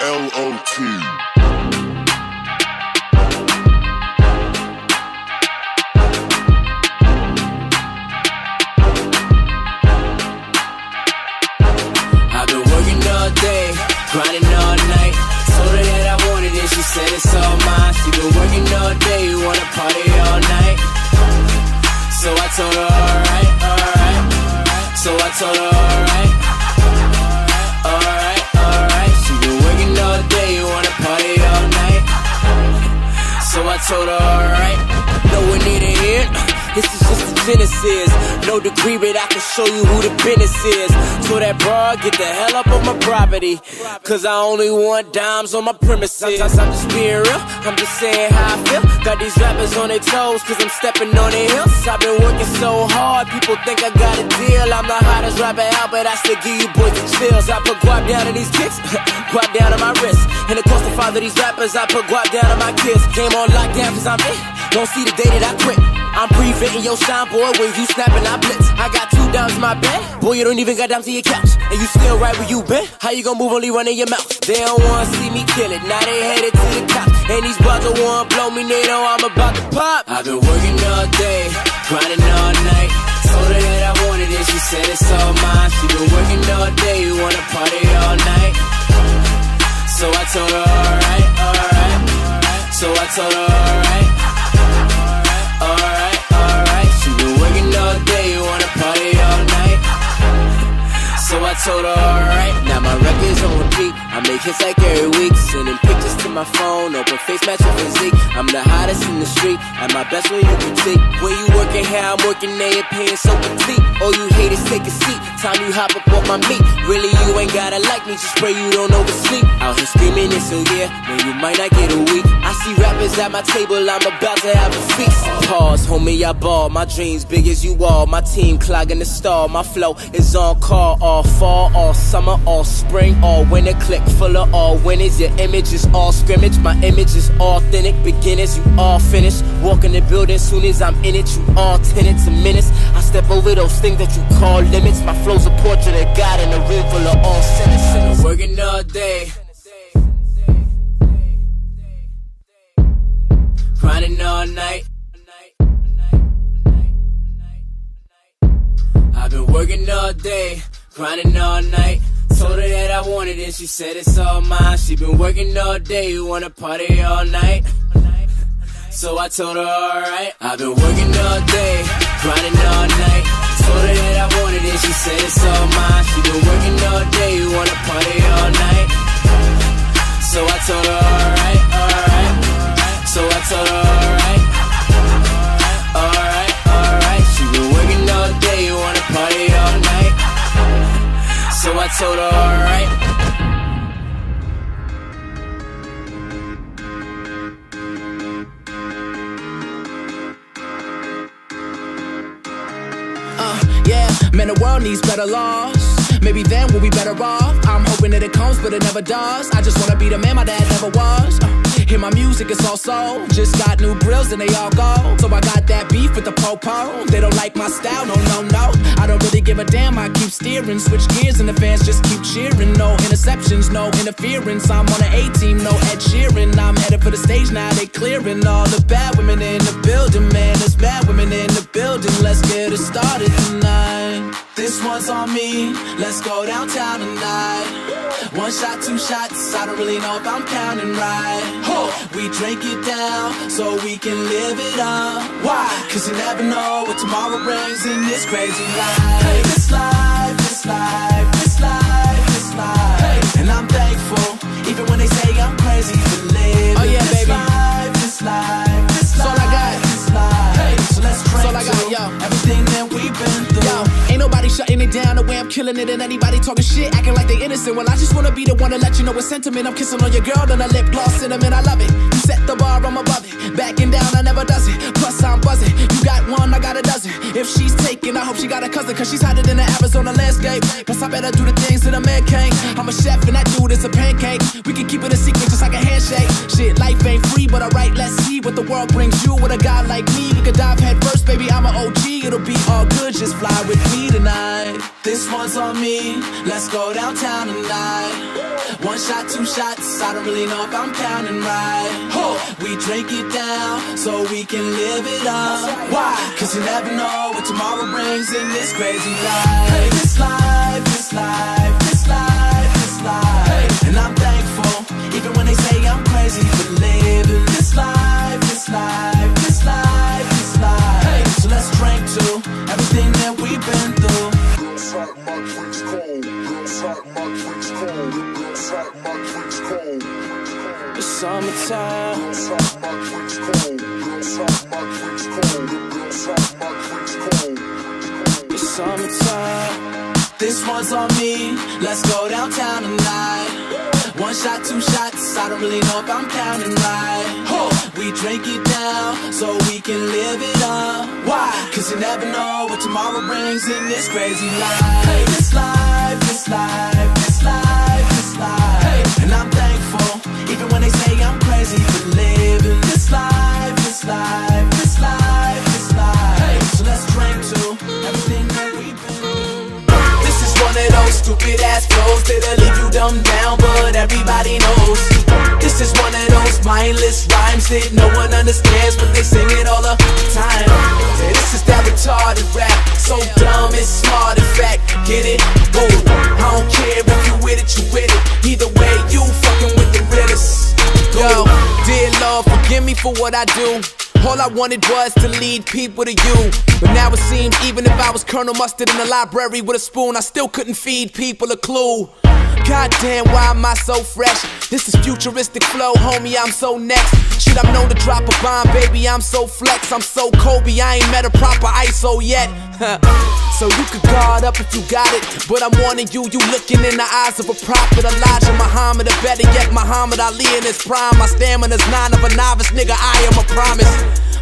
L-O-T. Grinding all night, told her that I wanted it, she said it's all mine. She been working all day, wanna party all night. So I told her alright, alright. So I told her alright, alright, alright. She been working all day, wanna party all night. So I told her alright. No one need to hear. This is just the genesis. No degree, but I can show you who the business is. So that broad, get the hell up on my property. Cause I only want dimes on my premises. Sometimes I'm just being real, I'm just saying how I feel. Got these rappers on their toes, cause I'm stepping on their heels. I've been working so hard, people think I got a deal. I'm the hottest rapper out, but I still give you boys the chills. I put guap down on these kicks, guap down on my wrist. And of course to father these rappers, I put guap down on my kids. Came on lockdown cause I'm it, don't see the day that I quit. I'm preventing your shine, boy, when you snapping, I blitz. I got $2 in my bed, boy, you don't even got down to your couch. And you still right where you been, how you gon' move only running your mouth? They don't wanna see me kill it, now they headed to the cops. And these bars don't wanna blow me, they know I'm about to pop. I've been working all day, grinding all night. Told her that I wanted it, she said it's all mine. She been working all day, wanna party all night. So I told her alright, alright. So I told her alright, alright, alright. She been working all day, wanna party all night. So I told her alright. Now my record's on repeat, I make hits like every week. Sending pictures to my phone, open face matching physique. I'm the hottest in the street, at my best when you critique. When you working here, I'm working there, you're paying so petite. All you haters take a seat, time you hop up on my meat. Really you ain't gotta like me, just pray you don't oversleep. Out here screaming this, so yeah, man you might not get a week. I see rappers at my table, I'm about to have a feast. Pause, homie, I ball, my dreams big as you all. My team clogging the stall, my flow is on call. All fall, all summer, all spring, all winter. Click full of all winners, your image is all scrimmage. My image is authentic, beginners, you all finished. Walk in the building, soon as I'm in it, you all tenants and minutes. I step over those things that you call limits. My flow's a portrait of God in a room full of all sinners. I'm working all day, grinding all night. I've been working all day, grinding all night. Told her that I wanted it, she said it's all mine. She been working all day, wanna party all night. So I told her alright. I've been working all day, grinding all night. Told her that I wanted it, she said it's all mine. She been working all day, wanna party all night. So I told her alright, alright. So I told her alright, alright, alright. She been working all day, wanna party all night. So I told her alright. Yeah, man, the world needs better laws. Maybe then we'll be better off. I'm hoping that it comes, but it never does. I just wanna be the man my dad never was. Hear my music, it's all soul. Just got new grills and they all go. So I got that beef with the po-po. They don't like my style, no, no, no. I don't really give a damn, I keep steering. Switch gears and the fans just keep cheering. No interceptions, no interference. I'm on an A-team, no Ed Sheeran. I'm headed for the stage now, they clearing all the bad women in the building. Man, there's bad women in the building. Let's get it started tonight. This one's on me, let's go downtown tonight. One shot, two shots, I don't really know if I'm counting right. We drink it down so we can live it up. Why? Cause you never know what tomorrow brings in this crazy life. Hey, this life, this life, this life, this life. Hey. And I'm thankful, even when they say I'm crazy for living. Oh yeah, this baby. Life, this life, this life. That's all I got. This life. Hey, so let's drink all I got, yo. Everything that we've been through. Yo, ain't nobody shutting it down the way I'm killing it. And anybody talking shit, acting like they innocent. Well, I just wanna be the one to let you know it's sentiment. I'm kissing on your girl and a lip gloss cinnamon. I love it. You set the bar, I'm above it. Backing down, I never does it. Plus I'm buzzing. You got one, I got a dozen. If she's taken, I hope she got a cousin, cause she's hotter than the Arizona landscape. Guess I better do the things that a man can't. I'm a chef and that dude is a pancake. We can keep it a secret just like a handshake. Shit, life ain't free, but alright, let's see what the world brings you. With a guy like me, you could dive head first, baby, I'm an OG. It'll be all good, just fly with me tonight. This one's on me, let's go downtown tonight. One shot, two shots, I don't really know if I'm counting right. We drink it down, so we can live it up. Why? Cause you never know what tomorrow brings in this crazy life. Hey, this life, this life, this life, this life. And I'm thankful, even when they say I'm crazy for living this life, this life, this life, this life. So let's drink to everything that we've been through. Girls hot, my drinks cold. Girls hot, my drinks cold. Girls hot, my drinks cold. It's summertime. Girls hot, my drinks cold. Girls hot, my drinks cold. Girls hot, my drinks cold. It's summertime. This one's on me, let's go downtown tonight. One shot, two shots, I don't really know if I'm counting right. We drink it down, so we can live it up. Why? Cause you never know what tomorrow brings in this crazy life. Hey, this life, this life, this life, this life. And I'm thankful, even when they say I'm crazy for living this life, this life, this life, this life. So let's drink to everything that we've been through. This is one of those stupid ass flows that'll leave you dumb down, but everybody knows. This is one of those mindless rhymes that no one understands, but they sing it all the time. Yeah, this is that retarded rap, so dumb it's smart in fact. Get it? Whoa. I don't care if you with it, you with it. Either way, you fucking with the realest. Yo, dear Lord, forgive me for what I do. All I wanted was to lead people to you. But now it seems even if I was Colonel Mustard in the library with a spoon, I still couldn't feed people a clue. Goddamn, why am I so fresh? This is futuristic flow, homie, I'm so next. Shit, I'm known to drop a bomb, baby, I'm so flex. I'm so Kobe, I ain't met a proper ISO yet. So you could guard up if you got it, but I'm warning you, you looking in the eyes of a prophet. Elijah Muhammad, or better yet Muhammad Ali in his prime. My stamina's 9 of a novice, nigga, I am a promise.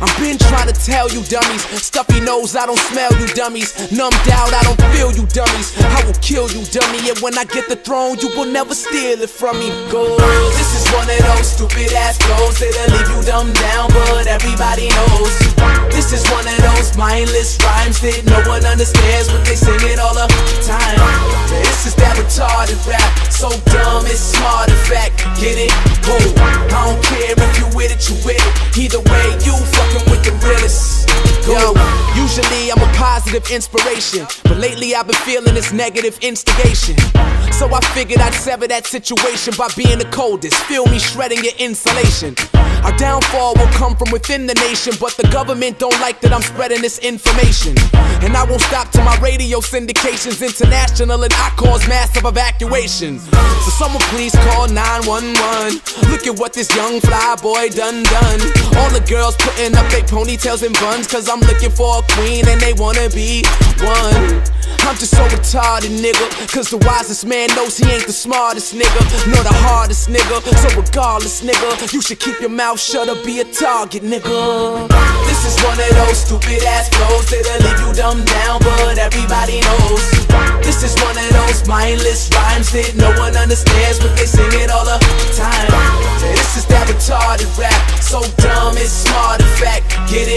I've been trying to tell you dummies, stuffy nose, I don't smell you dummies. Numbed out, I don't feel you dummies. I will kill you dummy, and when I get the throne, you will never steal it from me. Go. This is one of those stupid ass flows that'll leave you dumb down, but everybody knows. This is one of those mindless rhymes that no one understands, but they sing it all the time. This is that retarded rap, so dumb it's smart in fact. Get it? Whoa. I don't care if you with it, you with it. Either way, you fucking with the realest. Yo, usually I'm a positive inspiration, but lately I've been feeling this negative instigation. So I figured I'd sever that situation by being the coldest. Feel me shredding your insulation. Our downfall will come from within the nation, but the government don't like that I'm spreading this information. And I won't stop till my radio syndication's international and I cause massive evacuations. So someone please call 911. Look at what this young fly boy done. All the girls putting up their ponytails and buns, cause I'm looking for a queen and they wanna be one. I'm just so retarded, nigga, cause the wisest man knows he ain't the smartest nigga, nor the hardest nigga. So regardless, nigga, you should keep your mouth shut or be a target, nigga. This is one of those stupid ass flows that'll leave you dumb down, but everybody knows. This is one of those mindless rhymes that no one understands, but they sing it all the time. This is that retarded rap, so dumb it's smart in fact. Get